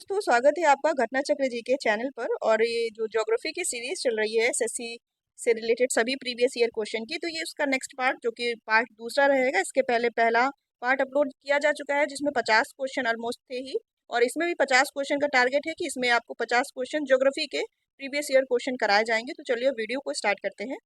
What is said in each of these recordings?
तो स्वागत है आपका घटना चक्र जी के चैनल पर। और ये जो ज्योग्राफी की सीरीज चल रही है एसएससी से रिलेटेड सभी प्रीवियस ईयर क्वेश्चन की, तो ये उसका नेक्स्ट पार्ट जो कि पार्ट दूसरा रहेगा। इसके पहले पहला पार्ट अपलोड किया जा चुका है जिसमें 50 क्वेश्चन ऑलमोस्ट थे ही, और इसमें भी 50 क्वेश्चन का टारगेट है कि इसमें आपको 50 क्वेश्चन ज्योग्राफी के प्रीवियस ईयर क्वेश्चन कराए जाएंगे। तो चलिए वीडियो को स्टार्ट करते हैं।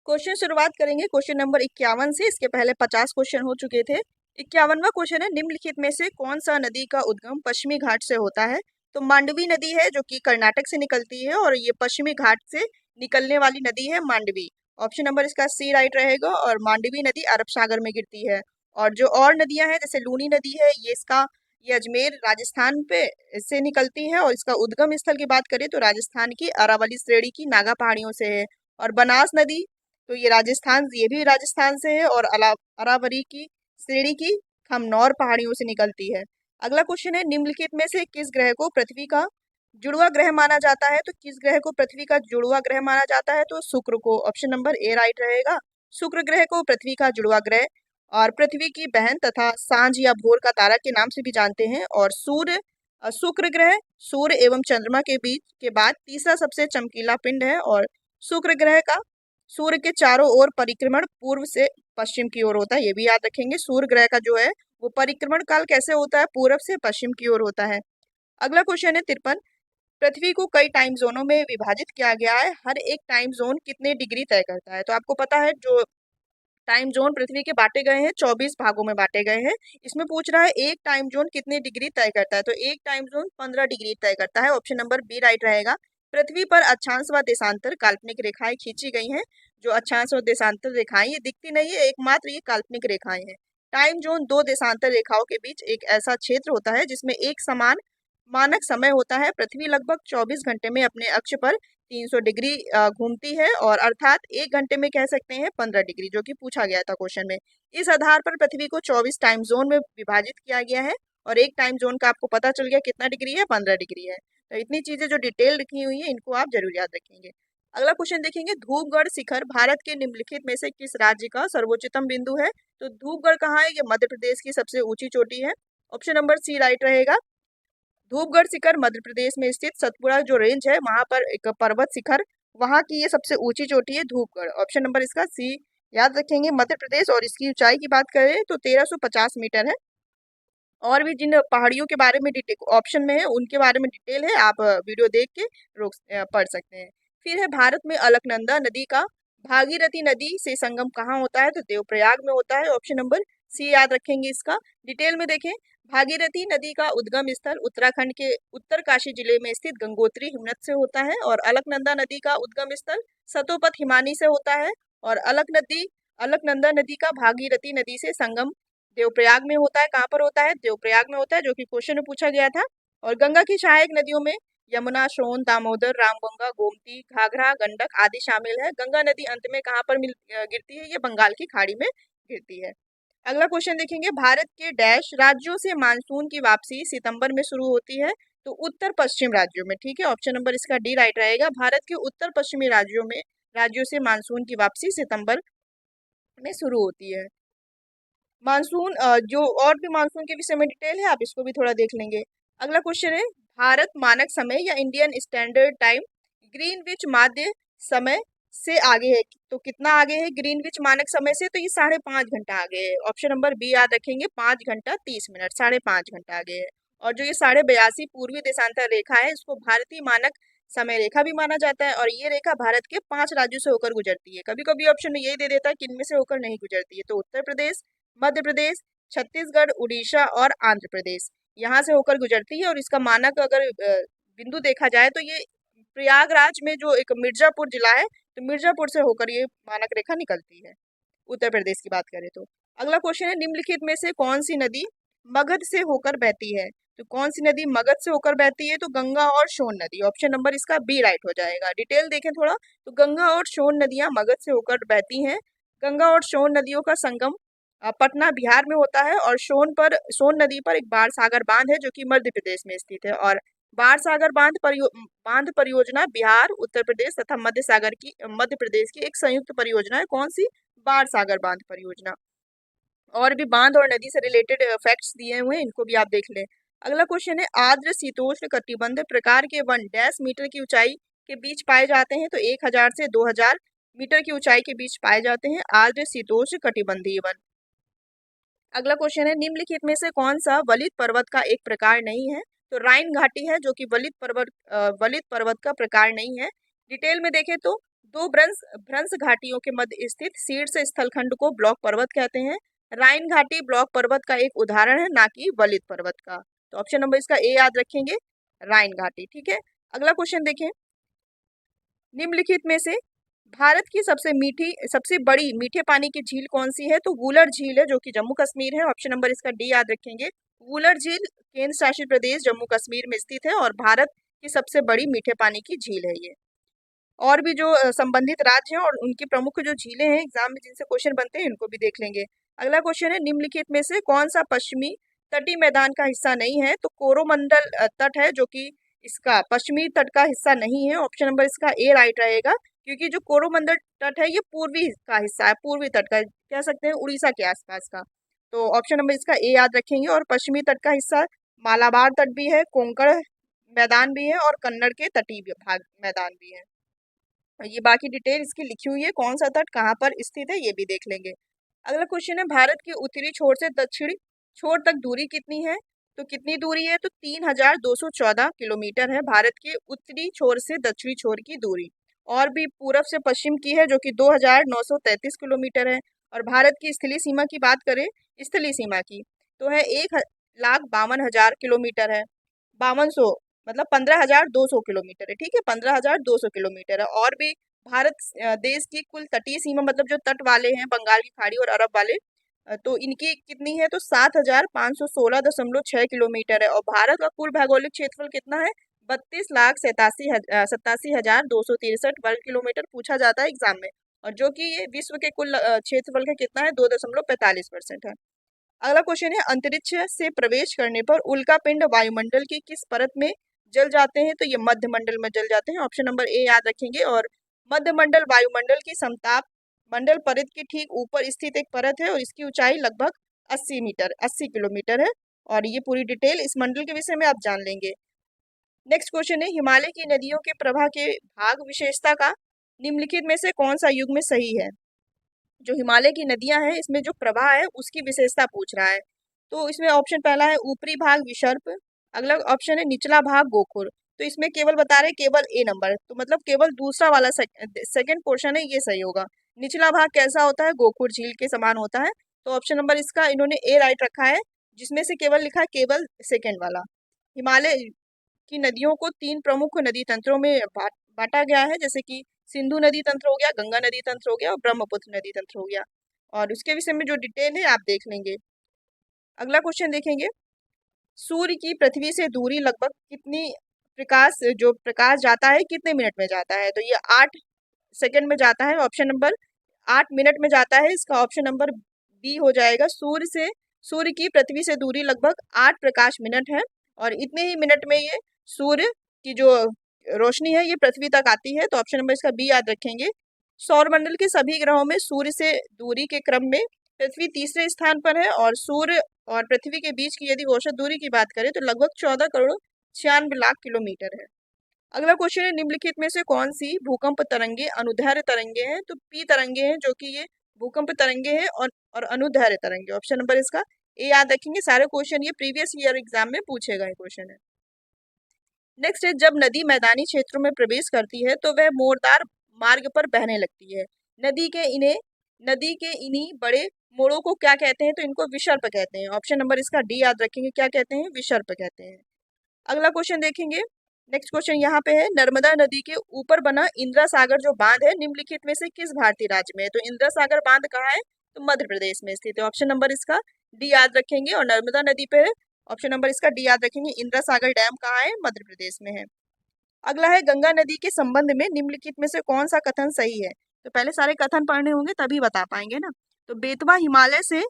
क्वेश्चन शुरुआत करेंगे क्वेश्चन नंबर 51 से। इसके पहले 50 क्वेश्चन हो चुके थे। 51वां क्वेश्चन है, निम्नलिखित में से कौन सा नदी का उद्गम पश्चिमी घाट से होता है? तो मांडवी नदी है जो कि कर्नाटक से निकलती है, और ये पश्चिमी घाट से निकलने वाली नदी है मांडवी। ऑप्शन नंबर इसका सी राइट रहेगा। और मांडवी नदी अरब सागर में गिरती है। और जो और नदियां हैं जैसे लूनी नदी है, ये अजमेर राजस्थान पे से निकलती है, और इसका उद्गम स्थल की बात करें तो राजस्थान की अरावली श्रेणी की नागा पहाड़ियों से है। और बनास नदी, तो ये भी राजस्थान से है, और अरावली की श्रेणी की खमनौर पहाड़ियों से निकलती है। अगला क्वेश्चन है, निम्नलिखित में से किस ग्रह को पृथ्वी का जुड़वा ग्रह माना जाता है? तो किस ग्रह को पृथ्वी का जुड़वा ग्रह माना जाता है? तो शुक्र को। ऑप्शन नंबर ए राइट रहेगा। शुक्र ग्रह को पृथ्वी का जुड़वा ग्रह और पृथ्वी की बहन तथा सांझ या भोर का तारा के नाम से भी जानते हैं। और शुक्र ग्रह सूर्य एवं चंद्रमा के बीच के बाद तीसरा सबसे चमकीला पिंड है। और शुक्र ग्रह का सूर्य के चारों ओर परिक्रमण पूर्व से पश्चिम की ओर होता है, ये भी याद रखेंगे। सूर्य ग्रह का जो है वो परिक्रमण काल कैसे होता है? पूर्व से पश्चिम की ओर होता है। अगला क्वेश्चन है 53, पृथ्वी को कई टाइम जोनों में विभाजित किया गया है, हर एक टाइम जोन कितने डिग्री तय करता है? तो आपको पता है जो टाइम जोन पृथ्वी के बांटे गए हैं 24 भागों में बांटे गए हैं। इसमें पूछ रहा है एक टाइम जोन कितने डिग्री तय करता है? तो एक टाइम जोन 15 डिग्री तय करता है। ऑप्शन नंबर बी राइट रहेगा। पृथ्वी पर अक्षांश व देशांतर काल्पनिक रेखाएं खींची गई हैं। जो अक्षांश और देशांतर रेखाएं ये दिखती नहीं है, एकमात्र ये काल्पनिक रेखाएं हैं। टाइम जोन दो देशांतर रेखाओं के बीच एक ऐसा क्षेत्र होता है जिसमें एक समान मानक समय होता है। पृथ्वी लगभग 24 घंटे में अपने अक्ष पर 300 डिग्री घूमती है, और अर्थात एक घंटे में कह सकते हैं 15 डिग्री, जो कि पूछा गया था क्वेश्चन में। इस आधार पर पृथ्वी को 24 टाइम जोन में विभाजित किया गया है, और एक टाइम जोन का आपको पता चल गया कितना डिग्री है, 15 डिग्री है। तो इतनी चीजें जो डिटेल लिखी हुई है इनको आप जरूर याद रखेंगे। अगला क्वेश्चन देखेंगे, धूपगढ़ शिखर भारत के निम्नलिखित में से किस राज्य का सर्वोच्चतम बिंदु है? तो धूपगढ़ कहाँ है? ये मध्य प्रदेश की सबसे ऊंची चोटी है। ऑप्शन नंबर सी राइट रहेगा। धूपगढ़ शिखर मध्य प्रदेश में स्थित सतपुड़ा जो रेंज है वहां पर एक पर्वत शिखर, वहां की ये सबसे ऊंची चोटी है धूपगढ़। ऑप्शन नंबर इसका सी याद रखेंगे, मध्य प्रदेश। और इसकी ऊंचाई की बात करें तो 1350 मीटर है। और भी जिन पहाड़ियों के बारे में डिटेल ऑप्शन में है उनके बारे में डिटेल है, आप वीडियो देख के पढ़ सकते हैं। फिर है, भारत में अलकनंदा नदी का भागीरथी नदी से संगम कहाँ होता है? तो देवप्रयाग में होता है। ऑप्शन नंबर सी याद रखेंगे इसका। डिटेल में देखें, भागीरथी नदी का उद्गम स्थल उत्तराखंड के उत्तरकाशी जिले में स्थित गंगोत्री हिमनद से होता है। और अलकनंदा नदी का उद्गम स्थल सतोपथ हिमानी से होता है। और अलकनंदा नदी का भागीरथी नदी से संगम देवप्रयाग में होता है। कहाँ पर होता है? देवप्रयाग में होता है, जो कि क्वेश्चन में पूछा गया था। और गंगा की सहायक नदियों में यमुना, सोन, दामोदर, रामगंगा, गोमती, घाघरा, गंडक आदि शामिल है। गंगा नदी अंत में कहाँ पर गिरती है? ये बंगाल की खाड़ी में गिरती है। अगला क्वेश्चन देखेंगे, भारत के डैश राज्यों से मानसून की वापसी सितंबर में शुरू होती है? तो उत्तर पश्चिम राज्यों में। ठीक है, ऑप्शन नंबर इसका डी राइट रहेगा। भारत के उत्तर पश्चिमी राज्यों से मानसून की वापसी सितंबर में शुरू होती है। मानसून जो और भी मानसून के विषय में डिटेल है, आप इसको भी थोड़ा देख लेंगे। अगला क्वेश्चन है, भारत मानक समय या इंडियन स्टैंडर्ड टाइम ग्रीनविच माध्य समय से आगे है? तो कितना आगे है ग्रीनविच मानक समय से? तो ये 5.5 घंटा आगे है। ऑप्शन नंबर बी याद रखेंगे, 5 घंटा 30 मिनट, 5.5 घंटा आगे है। और जो ये 82.5 पूर्वी देशांतर रेखा है इसको भारतीय मानक समय रेखा भी माना जाता है। और ये रेखा भारत के 5 राज्यों से होकर गुजरती है। कभी कभी ऑप्शन में यही दे देता है कि इनमें से होकर नहीं गुजरती है। तो उत्तर प्रदेश, मध्य प्रदेश, छत्तीसगढ़, उड़ीसा और आंध्र प्रदेश यहाँ से होकर गुजरती है। और इसका मानक अगर बिंदु देखा जाए तो ये प्रयागराज में जो एक मिर्जापुर जिला है, तो मिर्जापुर से होकर ये मानक रेखा निकलती है, उत्तर प्रदेश की बात करें तो। अगला क्वेश्चन है, निम्नलिखित में से कौन सी नदी मगध से होकर बहती है? तो कौन सी नदी मगध से होकर बहती है? तो गंगा और सोन नदी। ऑप्शन नंबर इसका बी राइट हो जाएगा। डिटेल देखें थोड़ा, तो गंगा और सोन नदियां मगध से होकर बहती हैं। गंगा और सोन नदियों का संगम पटना बिहार में होता है। और सोन नदी पर एक बाण सागर बांध है जो कि मध्य प्रदेश में स्थित है। और बाण सागर बांध परियोजना बिहार, उत्तर प्रदेश तथा मध्य प्रदेश की एक संयुक्त परियोजना है। कौन सी? बाण सागर बांध परियोजना। और भी बांध और नदी से रिलेटेड फैक्ट्स दिए हुए हैं, इनको भी आप देख लें। अगला क्वेश्चन है, आर्द्र शीतोष्ण कटिबंध प्रकार के वन डैश मीटर की ऊंचाई के बीच पाए जाते हैं? तो 1000 से 2000 मीटर की ऊंचाई के बीच पाए जाते हैं आर्द्र शीतोष्ण कटिबंधीय वन। अगला क्वेश्चन है, निम्नलिखित में से कौन सा वलित पर्वत का एक प्रकार नहीं है? तो राइन घाटी है जो कि वलित पर्वत का प्रकार नहीं है। डिटेल में देखें तो दो भ्रंश भ्रंश घाटियों के मध्य स्थित शीर्ष स्थलखंड को ब्लॉक पर्वत कहते हैं। राइन घाटी ब्लॉक पर्वत का एक उदाहरण है, ना कि वलित पर्वत का। तो ऑप्शन नंबर इसका ए याद रखेंगे, राइन घाटी। ठीक है, अगला क्वेश्चन देखें, निम्नलिखित में से भारत की सबसे बड़ी मीठे पानी की झील कौन सी है? तो वुलर झील है जो कि जम्मू कश्मीर है। ऑप्शन नंबर इसका डी याद रखेंगे। वुलर झील केंद्र शासित प्रदेश जम्मू कश्मीर में स्थित है और भारत की सबसे बड़ी मीठे पानी की झील है ये। और भी जो संबंधित राज्य हैं और उनकी प्रमुख जो झीलें हैं एग्जाम में जिनसे क्वेश्चन बनते हैं, इनको भी देख लेंगे। अगला क्वेश्चन है, निम्नलिखित में से कौन सा पश्चिमी तटीय मैदान का हिस्सा नहीं है? तो कोरोमंडल तट है जो कि इसका पश्चिमी तट का हिस्सा नहीं है। ऑप्शन नंबर इसका ए राइट रहेगा, क्योंकि जो कोरोमंडल तट है ये पूर्वी का हिस्सा है, पूर्वी तट का, कह सकते हैं उड़ीसा के आसपास का। तो ऑप्शन नंबर इसका ए याद रखेंगे। और पश्चिमी तट का हिस्सा मालाबार तट भी है, कोंकण मैदान भी है और कन्नड़ के तटीय भाग मैदान भी है। ये बाकी डिटेल इसकी लिखी हुई है, कौन सा तट कहाँ पर स्थित है ये भी देख लेंगे। अगला क्वेश्चन है, भारत के उत्तरी छोर से दक्षिणी छोर तक दूरी कितनी है? तो कितनी दूरी है? तो 3214 किलोमीटर है भारत के उत्तरी छोर से दक्षिणी छोर की दूरी। और भी पूरब से पश्चिम की है जो कि 2933 किलोमीटर है। और भारत की स्थलीय सीमा की बात करें, स्थलीय सीमा की, तो है 1,52,000 किलोमीटर है। 5200 मतलब 15,200 किलोमीटर है। ठीक है, 15,200 किलोमीटर है। और भी भारत देश की कुल तटीय सीमा, मतलब जो तट वाले हैं बंगाल की खाड़ी और अरब वाले, तो इनकी कितनी है? तो 7,516.6 किलोमीटर है। और भारत का कुल भौगोलिक क्षेत्रफल कितना है? 32,87,263 वर्ग किलोमीटर पूछा जाता है एग्जाम में। और जो कि ये विश्व के कुल क्षेत्रफल का कितना है? 2.45% है। अगला क्वेश्चन है, अंतरिक्ष से प्रवेश करने पर उल्कापिंड वायुमंडल की किस परत में जल जाते हैं? तो ये मध्य मंडल में जल जाते हैं। ऑप्शन नंबर ए याद रखेंगे। और मध्य मंडल वायुमंडल की समताप मंडल परत के ठीक ऊपर स्थित एक परत है और इसकी ऊंचाई लगभग 80 किलोमीटर है। और ये पूरी डिटेल इस मंडल के विषय में आप जान लेंगे। नेक्स्ट क्वेश्चन है, हिमालय की नदियों के प्रवाह के भाग विशेषता का निम्नलिखित में से कौन सा युग्म सही है? जो हिमालय की नदियां हैं इसमें जो प्रवाह है उसकी विशेषता पूछ रहा है। तो इसमें ऑप्शन पहला है ऊपरी भाग विशर्प, अगला ऑप्शन है निचला भाग गोखुर। तो इसमें केवल बता रहे केवल ए नंबर, तो मतलब केवल दूसरा वाला सेकंड पोर्शन है ये सही होगा। निचला भाग कैसा होता है? गोखुर झील के समान होता है। तो ऑप्शन नंबर इसका इन्होंने ए राइट रखा है, जिसमें से केवल लिखा है केवल सेकेंड वाला। हिमालय की नदियों को 3 प्रमुख नदी तंत्रों में बांटा गया है, जैसे कि सिंधु नदी तंत्र हो गया, गंगा नदी तंत्र हो गया और ब्रह्मपुत्र नदी तंत्र हो गया। और उसके विषय में जो डिटेल है आप देख लेंगे। अगला क्वेश्चन देखेंगे, सूर्य की पृथ्वी से दूरी लगभग कितनी प्रकाश जाता है कितने मिनट में जाता है? तो ये 8 सेकंड में जाता है। ऑप्शन नंबर 8 मिनट में जाता है, इसका ऑप्शन नंबर बी हो जाएगा। सूर्य की पृथ्वी से दूरी लगभग 8 प्रकाश मिनट है और इतने ही मिनट में ये सूर्य की जो रोशनी है ये पृथ्वी तक आती है। तो ऑप्शन नंबर इसका बी याद रखेंगे। सौरमंडल के सभी ग्रहों में सूर्य से दूरी के क्रम में पृथ्वी तीसरे स्थान पर है और सूर्य और पृथ्वी के बीच की यदि औसत दूरी की बात करें तो लगभग 14,96,00,000 किलोमीटर है। अगला क्वेश्चन है, निम्नलिखित में से कौन सी भूकंप तरंगे अनुदैर्घ्य तरंगे हैं? तो पी तरंगे हैं जो कि ये भूकंप तरंगे हैं और अनुदैर्घ्य तरंगे। ऑप्शन नंबर इसका ए याद रखेंगे। सारे क्वेश्चन ये प्रीवियस ईयर एग्जाम में पूछे गए क्वेश्चन है। नेक्स्ट है, जब नदी मैदानी क्षेत्रों में प्रवेश करती है तो वह मोड़दार मार्ग पर बहने लगती है। नदी के इन्हीं बड़े मोड़ों को क्या कहते हैं? तो इनको विसर्प कहते हैं। ऑप्शन नंबर इसका डी याद रखेंगे, क्या कहते हैं? विसर्प कहते हैं। अगला क्वेश्चन देखेंगे, नेक्स्ट क्वेश्चन यहाँ पे है, नर्मदा नदी के ऊपर बना इंदिरा सागर जो बांध है निम्नलिखित में से किस भारतीय राज्य में है? तो इंदिरा सागर बांध कहाँ है? तो मध्य प्रदेश में स्थित है। ऑप्शन नंबर इसका डी याद रखेंगे। और नर्मदा नदी पे ऑप्शन नंबर इसका डी याद रखेंगे। इंदिरा सागर डैम कहाँ है? मध्य प्रदेश में है। अगला है, गंगा नदी के संबंध में निम्नलिखित में से कौन सा कथन सही है? तो पहले सारे कथन पढ़ने होंगे तभी बता पाएंगे ना। तो बेतवा हिमालय से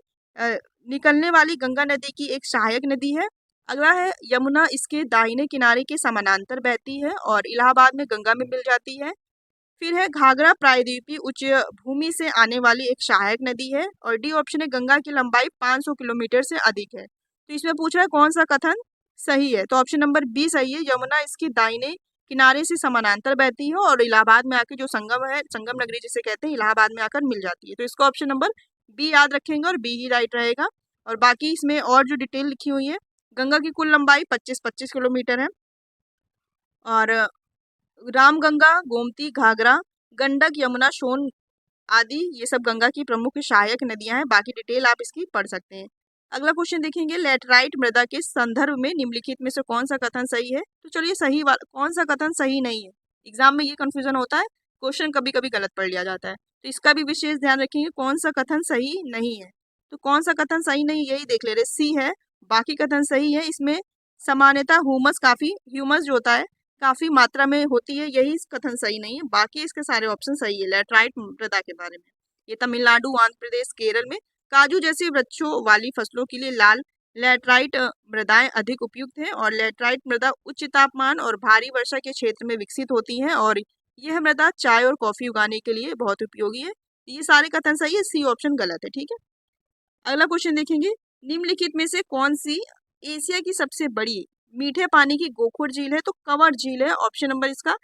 निकलने वाली गंगा नदी की एक सहायक नदी है। अगला है, यमुना इसके दाहिने किनारे के समानांतर बहती है और इलाहाबाद में गंगा में मिल जाती है। फिर है घाघरा प्रायद्वीपीय उच्च भूमि से आने वाली एक सहायक नदी है। और डी ऑप्शन है गंगा की लंबाई 500 किलोमीटर से अधिक है। तो इसमें पूछ रहा है कौन सा कथन सही है, तो ऑप्शन नंबर बी सही है। यमुना इसकी दाहिने किनारे से समानांतर बहती है और इलाहाबाद में आके जो संगम है, संगम नगरी जिसे कहते हैं, इलाहाबाद में आकर मिल जाती है। तो इसको ऑप्शन नंबर बी याद रखेंगे और बी ही राइट रहेगा। और बाकी इसमें और जो डिटेल लिखी हुई है, गंगा की कुल लंबाई 25 किलोमीटर है। और रामगंगा, गोमती, घाघरा, गंडक, यमुना, सोन आदि ये सब गंगा की प्रमुख सहायक नदियां हैं। बाकी डिटेल आप इसकी पढ़ सकते हैं। अगला क्वेश्चन देखेंगे, लेटराइट मृदा के संदर्भ में निम्नलिखित में से कौन सा कथन सही है। तो चलिए सही वाला कौन सा कथन सही नहीं है, एग्जाम में ये कंफ्यूजन होता है, क्वेश्चन कभी कभी गलत पढ़ लिया जाता है, तो इसका भी विशेष ध्यान रखेंगे कौन सा कथन सही नहीं है। तो कौन सा कथन सही नहीं, यही देख ले रहे, सी है। बाकी कथन सही है। इसमें सामान्यतः ह्यूमस जो होता है काफी मात्रा में होती है, यही कथन सही नहीं है। बाकी इसके सारे ऑप्शन सही है। लेटराइट मृदा के बारे में, ये तमिलनाडु, आंध्र प्रदेश, केरल में काजू जैसे वृक्षों वाली फसलों के लिए लाल लेटराइट मृदाएं अधिक उपयुक्त हैं। और लेटराइट मृदा उच्च तापमान और भारी वर्षा के क्षेत्र में विकसित होती हैं और यह मृदा चाय और कॉफी उगाने के लिए बहुत उपयोगी है। ये सारे कथन सही है, सी ऑप्शन गलत है। ठीक है, अगला क्वेश्चन देखेंगे, निम्नलिखित में से कौन सी एशिया की सबसे बड़ी मीठे पानी की गोखुर झील है। तो कवर झील है, ऑप्शन नंबर इसका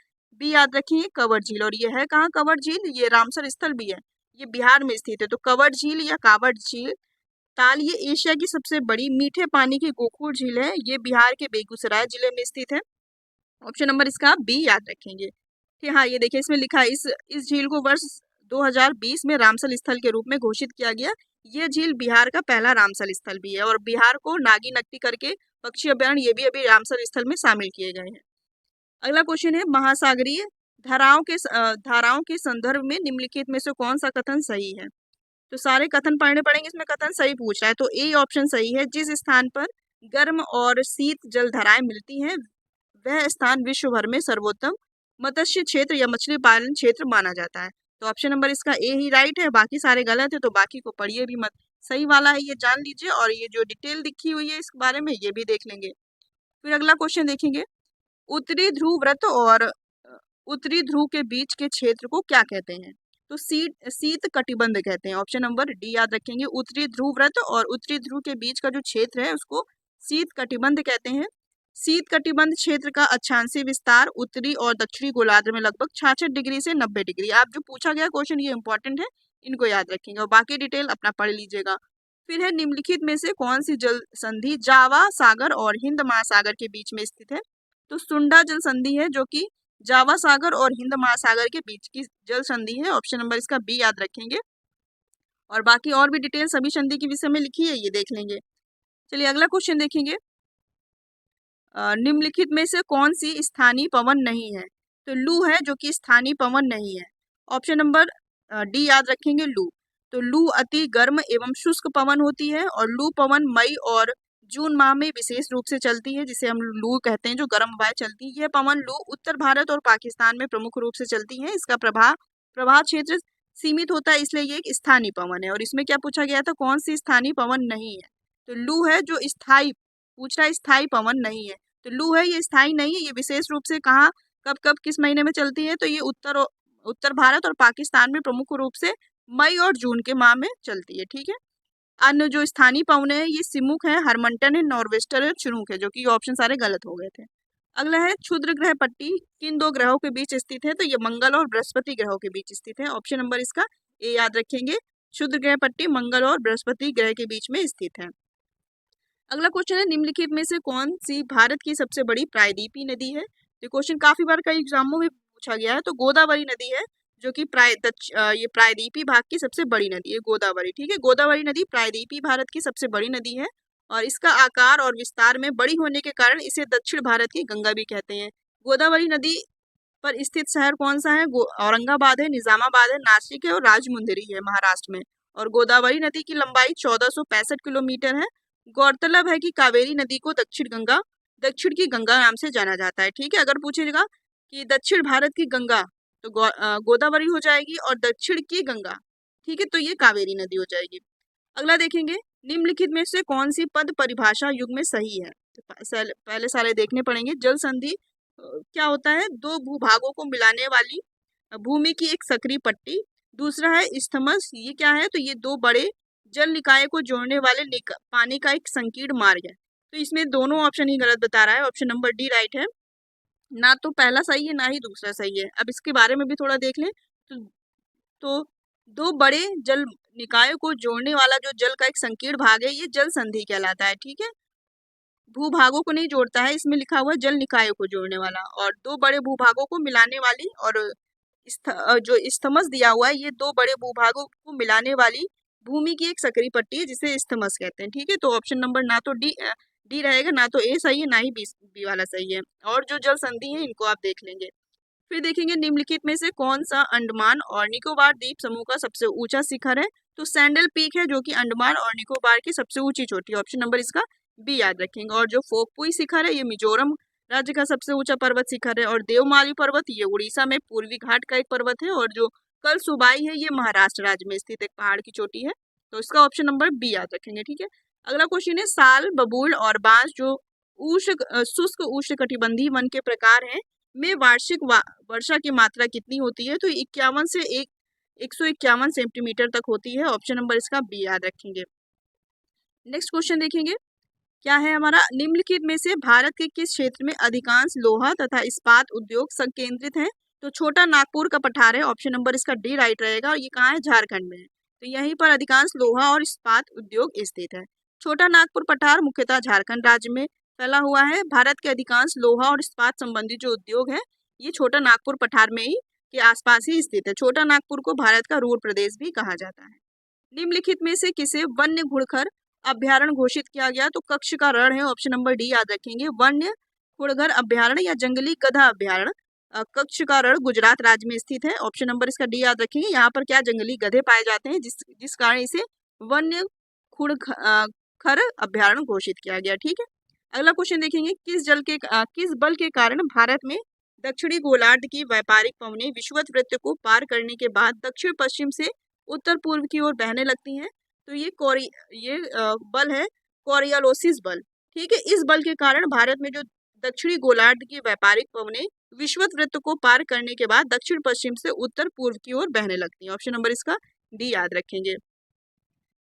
बी याद रखिए, कवर झील। और ये है कहाँ कवर झील, ये रामसर स्थल भी है, ये बिहार में स्थित है। तो कवर झील या कावड़ झील ताल ये एशिया की सबसे बड़ी मीठे पानी की गोखुर झील है, ये बिहार के बेगूसराय जिले में स्थित है। ऑप्शन नंबर इसका बी याद रखेंगे। ठीक, हाँ ये देखिए इसमें लिखा है, इस झील को वर्ष 2020 में रामसर स्थल के रूप में घोषित किया गया। ये झील बिहार का पहला रामसर स्थल भी है और बिहार को नागी नक्टी करके पक्षी अभ्यारण्य ये भी अभी रामसर स्थल में शामिल किए गए हैं। अगला क्वेश्चन है, महासागरीय धाराओं के संदर्भ में निम्नलिखित में से कौन सा कथन सही है। तो सारे कथन पढ़ने पड़ेंगे, इसमें कथन सही पूछ रहा है। तो ए ऑप्शन सही है, जिस स्थान पर गर्म और शीत जल धाराएं मिलती हैं वह स्थान विश्व भर में सर्वोत्तम मत्स्य क्षेत्र या मछली पालन क्षेत्र माना जाता है। तो ऑप्शन नंबर इसका ए ही राइट है, बाकी सारे गलत है, तो बाकी को पढ़िए भी मत। सही वाला है ये जान लीजिए, और ये जो डिटेल लिखी हुई है इस बारे में ये भी देख लेंगे। फिर अगला क्वेश्चन देखेंगे, उत्तरी ध्रुव व्रत और उत्तरी ध्रुव के बीच के क्षेत्र को क्या कहते हैं। तो शीत कटिबंध कहते हैं। ऑप्शन नंबर डी याद रखेंगे, उत्तरी ध्रुव व्रत और उत्तरी ध्रुव के बीच का जो क्षेत्र है उसको शीत कटिबंध कहते हैं। शीत कटिबंध क्षेत्र का अक्षांशीय विस्तार उत्तरी और दक्षिणी गोलार्ध में लगभग 66 डिग्री से 90 डिग्री। आप जो पूछा गया क्वेश्चन ये इंपॉर्टेंट है, इनको याद रखेंगे और बाकी डिटेल अपना पढ़ लीजिएगा। फिर है, निम्नलिखित में से कौन सी जल संधि जावा सागर और हिंद महासागर के बीच में स्थित है। तो सुंडा जल संधि है, जो कि जावा सागर और हिंद महासागर के बीच की जल संधि है। ऑप्शन नंबर इसका बी याद रखेंगे, और बाकी और भी डिटेल सभी संधि के विषय में लिखी है, ये देख लेंगे। चलिए अगला क्वेश्चन देखेंगे, निम्नलिखित में से कौन सी स्थानीय पवन नहीं है। तो लू है, जो कि स्थानीय पवन नहीं है। ऑप्शन नंबर डी याद रखेंगे, लू। तो लू अति गर्म एवं शुष्क पवन होती है और लू पवन मई और जून माह में विशेष रूप से चलती है, जिसे हम लू कहते हैं, जो गर्म हवाएं चलती है। यह पवन लू उत्तर भारत और पाकिस्तान में प्रमुख रूप से चलती है। इसका प्रभाव क्षेत्र सीमित होता है, इसलिए ये एक स्थानीय पवन है। और इसमें क्या पूछा गया था, कौन सी स्थानीय पवन नहीं है। तो लू है, जो स्थायी पूछ रहा है, स्थायी पवन नहीं है। तो लू है, ये स्थायी नहीं है, ये विशेष रूप से कहाँ कब कब किस महीने में चलती है। तो ये उत्तर भारत और पाकिस्तान में प्रमुख रूप से मई और जून के माह में चलती है। ठीक है, अन्य जो स्थानीय पवन है ये सिमुक है, हरमंटन है, नॉर्वेस्टर है, चिनूक है, जो कि ऑप्शन सारे गलत हो गए थे। अगला है, क्षुद्र ग्रह पट्टी किन दो ग्रहों के बीच स्थित है। तो ये मंगल और बृहस्पति ग्रहों के बीच स्थित है। ऑप्शन नंबर इसका ए याद रखेंगे, क्षुद्र ग्रह पट्टी मंगल और बृहस्पति ग्रह के बीच में स्थित है। अगला क्वेश्चन है, निम्नलिखित में से कौन सी भारत की सबसे बड़ी प्रायद्वीपीय नदी है। तो क्वेश्चन काफी बार कई एग्जामों में पूछा गया है। तो गोदावरी नदी है, जो कि ये प्रायद्वीपीय भाग की सबसे बड़ी नदी है, गोदावरी। ठीक है, गोदावरी नदी प्रायद्वीपीय भारत की सबसे बड़ी नदी है और इसका आकार और विस्तार में बड़ी होने के कारण इसे दक्षिण भारत की गंगा भी कहते हैं। गोदावरी नदी पर स्थित शहर कौन सा है, औरंगाबाद है, निजामाबाद है, नासिक है और राजमुंदरी है महाराष्ट्र में। और गोदावरी नदी की लंबाई 1465 किलोमीटर है। गौरतलब है कि कावेरी नदी को दक्षिण की गंगा नाम से जाना जाता है। ठीक है, अगर पूछेगा कि दक्षिण भारत की गंगा, तो गोदावरी हो जाएगी, और दक्षिण की गंगा, ठीक है, तो ये कावेरी नदी हो जाएगी। अगला देखेंगे, निम्नलिखित में से कौन सी पद परिभाषा युग में सही है। तो पहले सारे देखने पड़ेंगे। जल संधि क्या होता है, दो भूभागों को मिलाने वाली भूमि की एक सक्रिय पट्टी। दूसरा है इस्थमस, ये क्या है, तो ये दो बड़े जल निकाय को जोड़ने वाले पानी का एक संकीर्ण मार्ग है। तो इसमें दोनों ऑप्शन ही गलत बता रहा है, ऑप्शन नंबर डी राइट है। ना तो पहला सही है ना ही दूसरा सही है। अब इसके बारे में भी थोड़ा देख लें तो दो बड़े जल निकायों को जोड़ने वाला जो जल का एक संकीर्ण भाग है ये जल संधि कहलाता है। ठीक है, भूभागों को नहीं जोड़ता है, इसमें लिखा हुआ है जल निकायों को जोड़ने वाला। और दो बड़े भूभागों को मिलाने वाली और जो इस्थमस दिया हुआ है ये दो बड़े भूभागों को मिलाने वाली भूमि की एक सक्रिय पट्टी है जिसे इस्थमस कहते हैं। ठीक है, तो ऑप्शन नंबर ना तो डी रहेगा, ना तो ए सही है ना ही बी वाला सही है। और जो जल संधि है इनको आप देख लेंगे। फिर देखेंगे निम्नलिखित में से कौन सा अंडमान और निकोबार द्वीप समूह का सबसे ऊंचा शिखर है। तो सैंडल पीक है जो कि अंडमान और निकोबार की सबसे ऊंची चोटी है। ऑप्शन नंबर इसका बी याद रखेंगे। और जो फोकपुई शिखर है ये मिजोरम राज्य का सबसे ऊंचा पर्वत शिखर है। और देवमाली पर्वत ये उड़ीसा में पूर्वी घाट का एक पर्वत है। और जो कल सुबाई है ये महाराष्ट्र राज्य में स्थित एक पहाड़ की चोटी है। तो इसका ऑप्शन नंबर बी याद रखेंगे। ठीक है, अगला क्वेश्चन है साल, बबूल और बांस जो शुष्क उष्णकटिबंधीय वन के प्रकार हैं में वार्षिक वर्षा की मात्रा कितनी होती है। तो 51 से 151 सेंटीमीटर तक होती है। ऑप्शन नंबर इसका बी याद रखेंगे। नेक्स्ट क्वेश्चन देखेंगे क्या है हमारा, निम्नलिखित में से भारत के किस क्षेत्र में अधिकांश लोहा तथा इस्पात उद्योग संकेंद्रित हैं। तो छोटा नागपुर का पठार है। ऑप्शन नंबर इसका डी राइट रहेगा। और ये कहाँ है, झारखंड में है। तो यहीं पर अधिकांश लोहा और इस्पात उद्योग स्थित है। छोटा नागपुर पठार मुख्यतः झारखंड राज्य में फैला हुआ है। भारत के अधिकांश लोहा और इस्पात संबंधी जो उद्योग है ये छोटा नागपुर पठार में ही के आसपास ही स्थित है। छोटा नागपुर को भारत का रूर प्रदेश भी कहा जाता है। निम्नलिखित में से किसे वन्य घुड़खर अभ्यारण्य घोषित किया गया। तो कच्छ का रण है। ऑप्शन नंबर डी याद रखेंगे। वन्य घुड़खर अभ्यारण्य या जंगली गधा अभ्यारण्य कच्छ का रण गुजरात राज्य में स्थित है। ऑप्शन नंबर इसका डी याद रखेंगे। यहाँ पर क्या जंगली गधे पाए जाते हैं जिस कारण इसे वन्य घुड़खर अभ्यारण्य घोषित किया गया। ठीक है, अगला क्वेश्चन देखेंगे किस बल के कारण भारत में दक्षिणी गोलार्ध की व्यापारिक पवनें विषुवत वृत्त को पार करने के बाद दक्षिण पश्चिम से उत्तर पूर्व की ओर बहने लगती हैं। तो ये बल है कोरियोलिस बल। ठीक है, इस बल के कारण भारत में जो दक्षिणी गोलार्ध की व्यापारिक पवनें विषुवत वृत्त को पार करने के बाद दक्षिण पश्चिम से उत्तर पूर्व की ओर बहने लगती हैं। ऑप्शन नंबर इसका डी याद रखेंगे।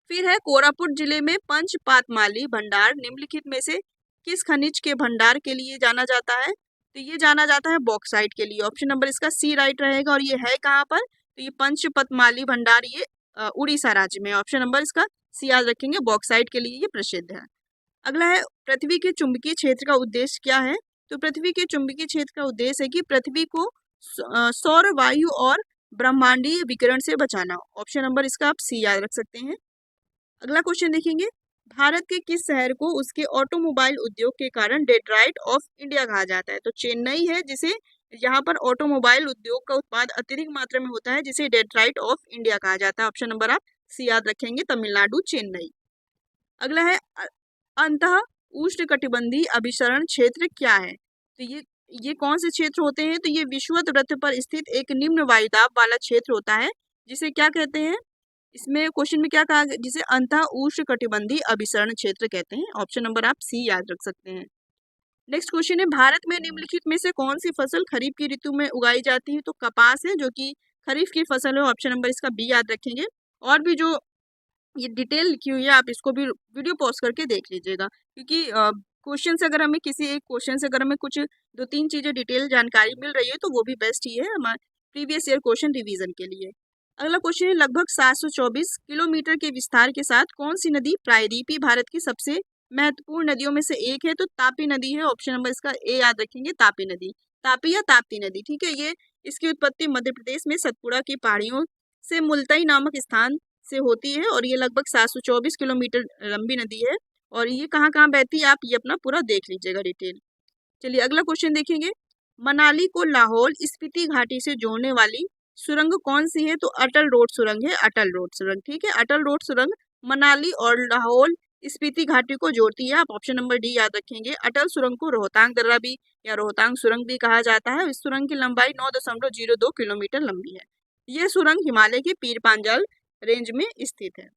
फिर है कोरापुट जिले में पंचपातमाली भंडार निम्नलिखित में से किस खनिज के भंडार के लिए जाना जाता है। तो ये जाना जाता है बॉक्साइट के लिए। ऑप्शन नंबर इसका सी राइट रहेगा। और ये है कहाँ पर, तो ये पंचपतमाली भंडार ये उड़ीसा राज्य में। ऑप्शन नंबर इसका सी याद रखेंगे, बॉक्साइट के लिए ये प्रसिद्ध है। अगला है पृथ्वी के चुंबकीय क्षेत्र का उद्देश्य क्या है। तो पृथ्वी के चुंबकीय क्षेत्र का उद्देश्य है कि पृथ्वी को सौर वायु और ब्रह्मांडीय विकिरण से बचाना। ऑप्शन नंबर इसका आप सी याद रख सकते हैं। अगला क्वेश्चन देखेंगे भारत के किस शहर को उसके ऑटोमोबाइल उद्योग के कारण डेट्राइट ऑफ इंडिया कहा जाता है। तो चेन्नई है जिसे यहाँ पर ऑटोमोबाइल उद्योग का उत्पाद अत्यधिक मात्रा में होता है जिसे डेट्राइट ऑफ इंडिया कहा जाता है। ऑप्शन नंबर आप सी याद रखेंगे, तमिलनाडु चेन्नई। अगला है अंतः उष्णकटिबंधीय अभिसरण क्षेत्र क्या है। तो ये कौन से क्षेत्र होते हैं। तो ये विषुवत वृत्त पर स्थित एक निम्न वायुदाब वाला क्षेत्र होता है जिसे क्या कहते हैं, इसमें क्वेश्चन में क्या कहा, जिसे अंतः उष्णकटिबंधीय अभिसरण क्षेत्र कहते हैं। ऑप्शन नंबर आप सी याद रख सकते हैं। नेक्स्ट क्वेश्चन है भारत में निम्नलिखित में से कौन सी फसल खरीफ की ऋतु में उगाई जाती है। तो कपास है जो कि खरीफ की फसल है। ऑप्शन नंबर इसका बी याद रखेंगे। और भी जो ये डिटेल लिखी हुई है आप इसको भी वीडियो पॉज करके देख लीजिएगा क्योंकि क्वेश्चन से अगर हमें किसी एक क्वेश्चन से अगर हमें कुछ 2-3 चीज़ें डिटेल जानकारी मिल रही है तो वो भी बेस्ट ही है हमारे प्रीवियस ईयर क्वेश्चन रिवीजन के लिए। अगला क्वेश्चन है लगभग 724 किलोमीटर के विस्तार के साथ कौन सी नदी प्रायद्वीपीय भारत की सबसे महत्वपूर्ण नदियों में से एक है। तो तापी नदी है। ऑप्शन नंबर इसका ए याद रखेंगे, तापी नदी, तापी या ताप्ती नदी। ठीक है, ये इसकी उत्पत्ति मध्य प्रदेश में सतपुड़ा की पहाड़ियों से मुल्तई नामक स्थान से होती है। और ये लगभग 724 किलोमीटर लंबी नदी है। और ये कहाँ कहाँ बहती है आप ये अपना पूरा देख लीजिएगा डिटेल। चलिए अगला क्वेश्चन देखेंगे मनाली को लाहौल स्पीति घाटी से जोड़ने वाली सुरंग कौन सी है। तो अटल रोड सुरंग है, अटल रोड सुरंग। ठीक है, अटल रोड सुरंग मनाली और लाहौल स्पीति घाटी को जोड़ती है। आप ऑप्शन नंबर डी याद रखेंगे। अटल सुरंग को रोहतांग दर्रा भी या रोहतांग सुरंग भी कहा जाता है। इस सुरंग की लंबाई 9.02 किलोमीटर लंबी है। यह सुरंग हिमालय के पीर पांजाल रेंज में स्थित है।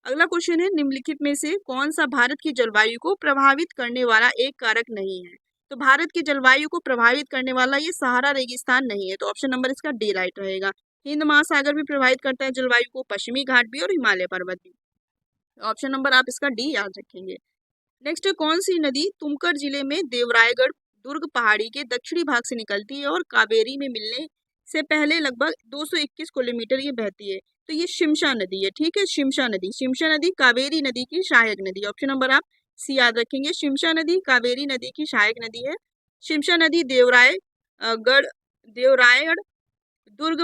अगला क्वेश्चन है निम्नलिखित में से कौन सा भारत की जलवायु को प्रभावित करने वाला एक कारक नहीं है। तो भारत की जलवायु को प्रभावित करने वाला ये सहारा रेगिस्तान नहीं है, तो ऑप्शन नंबर इसका डी राइट रहेगा। हिंद महासागर भी प्रभावित करता है जलवायु को, पश्चिमी घाट भी और हिमालय पर्वत भी। ऑप्शन नंबर आप इसका डी याद रखेंगे। नेक्स्ट, कौन सी नदी तुमकर जिले में देवरायगढ़ दुर्ग पहाड़ी के दक्षिणी भाग से निकलती है और कावेरी में मिलने से पहले लगभग 221 किलोमीटर ये बहती है? तो ये शिमशा नदी है, ठीक है, शिमशा नदी कावेरी नदी की सहायक नदी। ऑप्शन नंबर आप सी याद रखेंगे। शिमशा नदी कावेरी नदी की सहायक नदी है। शिमशा नदी देवरायगढ़ दुर्ग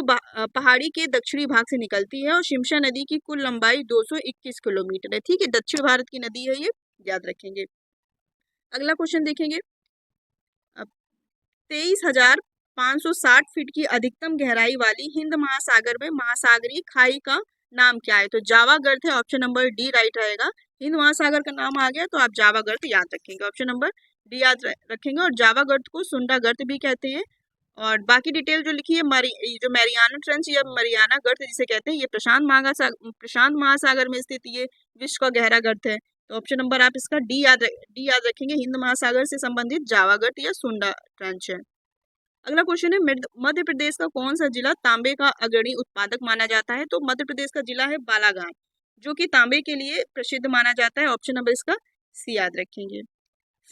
पहाड़ी के दक्षिणी भाग से निकलती है और शिमशा नदी की कुल लंबाई 221 किलोमीटर है, ठीक है, दक्षिण भारत की नदी है ये, याद रखेंगे। अगला क्वेश्चन देखेंगे। 23,560 फीट की अधिकतम गहराई वाली हिंद महासागर में महासागरीय खाई का नाम क्या है? तो जावा गर्त है, ऑप्शन नंबर डी राइट रहेगा। हिंद महासागर का नाम आ गया तो आप जावा गर्त याद रखेंगे, ऑप्शन नंबर डी याद रखेंगे। और जावा गर्त को सुंडा गर्त भी कहते हैं। और बाकी डिटेल जो लिखी है जो मैरियाना ट्रेंच या मरियाना गर्त जिसे कहते हैं, ये प्रशांत महासागर में स्थित ये विश्व का गहरा गर्त है। तो ऑप्शन नंबर आप इसका डी याद रखेंगे। हिंद महासागर से संबंधित जावा गर्त या सुंडा ट्रेंच है। अगला क्वेश्चन है, मध्य प्रदेश का कौन सा जिला तांबे का अग्रणी उत्पादक माना जाता है? तो मध्य प्रदेश का जिला है बालाघाट, जो कि तांबे के लिए प्रसिद्ध माना जाता है। ऑप्शन नंबर इसका सी याद रखेंगे।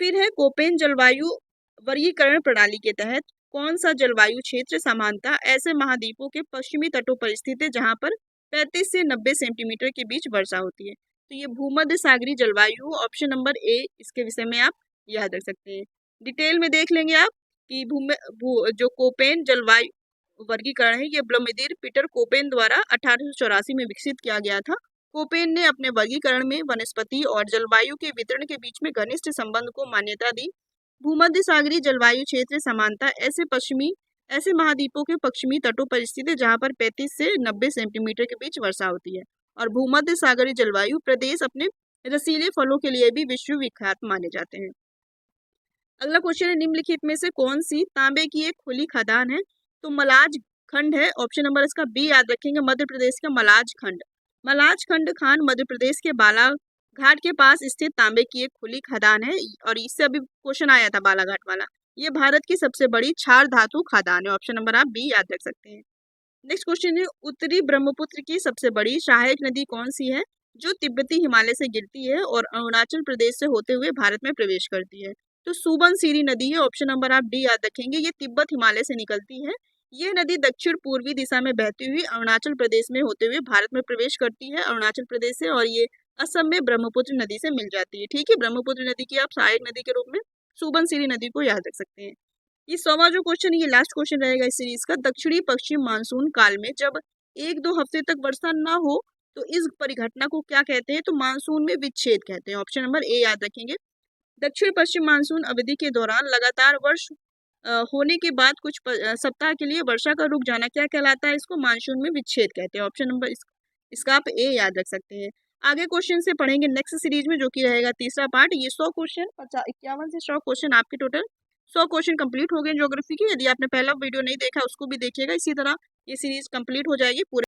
फिर है, कोपेन जलवायु वर्गीकरण प्रणाली के तहत कौन सा जलवायु क्षेत्र समानता ऐसे महाद्वीपों के पश्चिमी तटों पर स्थित है जहां पर 35 से 90 सेंटीमीटर के बीच वर्षा होती है? तो ये भूमध्य सागरीय जलवायु, ऑप्शन नंबर ए इसके विषय में आप याद रख सकते हैं। डिटेल में देख लेंगे आप कि जो कोपेन जलवायु वर्गीकरण है ये व्लादिमीर पीटर कोपेन द्वारा 1884 में विकसित किया गया था। कोपेन ने अपने वर्गीकरण में वनस्पति और जलवायु के वितरण के बीच में घनिष्ठ संबंध को मान्यता दी। भूमध्य सागरीय जलवायु क्षेत्र समानता ऐसे महाद्वीपों के पश्चिमी तटों पर स्थित है जहां पर 35 से 90 सेंटीमीटर के बीच वर्षा होती है। और भूमध्य सागरीय जलवायु प्रदेश अपने रसीले फलों के लिए भी विश्व विख्यात माने जाते हैं। अगला क्वेश्चन है, निम्नलिखित में से कौन सी तांबे की एक खुली खदान है? तो मलाज खंड है, ऑप्शन नंबर इसका बी याद रखेंगे। मध्य प्रदेश का मलाज खंड खान मध्य प्रदेश के बालाघाट के पास स्थित तांबे की एक खुली खदान है और इससे अभी क्वेश्चन आया था बालाघाट वाला। ये भारत की सबसे बड़ी क्षार धातु खदान है, ऑप्शन नंबर आप बी याद रख सकते हैं। नेक्स्ट क्वेश्चन है, उत्तरी ब्रह्मपुत्र की सबसे बड़ी सहायक नदी कौन सी है जो तिब्बती हिमालय से गिरती है और अरुणाचल प्रदेश से होते हुए भारत में प्रवेश करती है? तो सुबनसिरी नदी है, ऑप्शन नंबर आप डी याद रखेंगे। ये तिब्बत हिमालय से निकलती है। ये नदी दक्षिण पूर्वी दिशा में बहती हुई अरुणाचल प्रदेश में होते हुए भारत में प्रवेश करती है अरुणाचल प्रदेश से, और ये असम में ब्रह्मपुत्र नदी से मिल जाती है, ठीक है। ब्रह्मपुत्र नदी की आप सहायक नदी के रूप में सुबनसिरी नदी को याद रख सकते हैं। ये 100वां जो क्वेश्चन है ये लास्ट क्वेश्चन रहेगा इस सीरीज का। दक्षिणी पश्चिम मानसून काल में जब 1-2 हफ्ते तक वर्षा न हो तो इस परिघटना को क्या कहते हैं? तो मानसून में विच्छेद कहते हैं, ऑप्शन नंबर ए याद रखेंगे। दक्षिण पश्चिम मानसून अवधि के दौरान लगातार वर्ष होने के बाद कुछ सप्ताह के लिए वर्षा का रुक जाना क्या कहलाता है? इसको मानसून में विच्छेद कहते हैं, ऑप्शन नंबर इसका आप ए याद रख सकते हैं। आगे क्वेश्चन से पढ़ेंगे नेक्स्ट सीरीज में, जो कि रहेगा तीसरा पार्ट। ये 100 क्वेश्चन 51 से 100 क्वेश्चन आपके टोटल 100 क्वेश्चन कंप्लीट हो गए ज्योग्राफी की। यदि आपने पहला वीडियो नहीं देखा उसको भी देखिएगा, इसी तरह ये सीरीज कंप्लीट हो जाएगी पूरे